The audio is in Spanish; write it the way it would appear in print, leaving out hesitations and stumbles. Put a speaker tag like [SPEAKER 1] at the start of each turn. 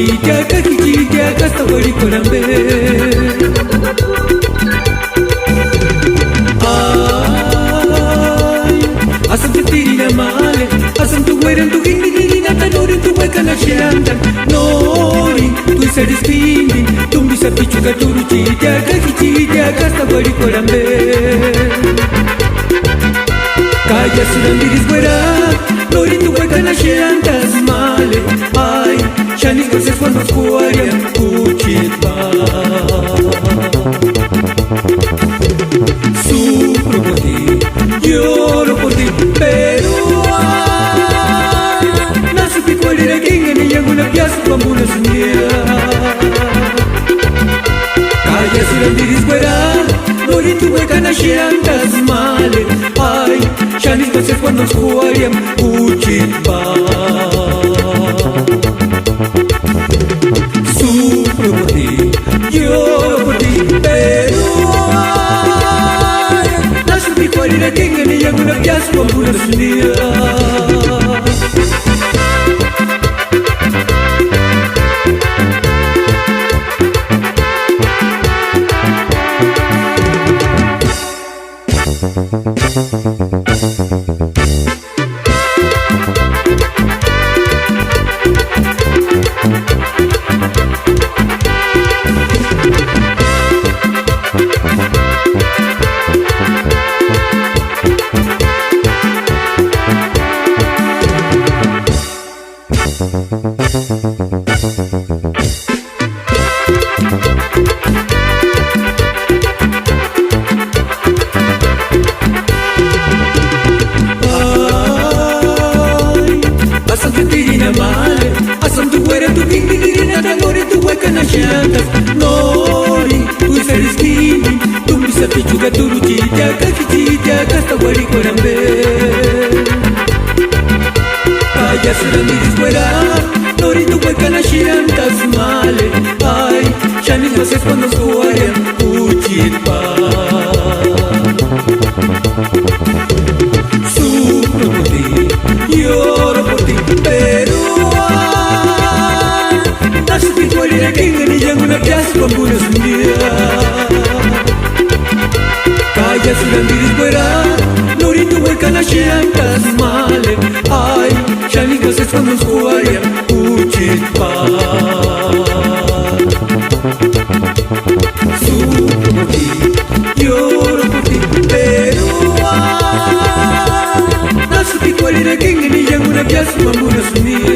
[SPEAKER 1] Kichilla, hasta Guaricorambe. Ay, asam tu tirina male, asam tu gueran tu gindina, tanori tu hueca na shantan. Nori, tu seres pindi, tu bisa pichuca tu kichilla, hasta Guaricorambe. Kaya surandiris guera, nori tu hueca na shantas male. Ay, shanis verses cuando jugarían cuchitba. Sufro por ti, lloro por ti, pero ay, no supe cuál era quien en ella una piazza como una sandía. Kaya surandiris guera, nori tu hueca na shantas male. Ay, shanis verses cuando jugarían cuchitba. Sufro por ti, lloro por ti, pero ay, no supe cuál era quien en ella una piazza como una sandía. Nori, tu seres kindi, tu bisa pichuga turu kichilla, hasta Guaricorambe. Kaya surandiris guera, nori tu hueca na shantas male. Ay, shanis verses cuando jugarían cuchitba. Sufro por ti, lloro por ti, pero ay, no supe cuál era quien en ella una piazza como una sandía. Kaya surandiris guera, nori tu hueca na shantas male. Ay, shanis verses cuando jugarían cuchitba. Sufro por ti, lloro por ti, pero ay, no supe cuál era quien en ella una piazza como una sandía.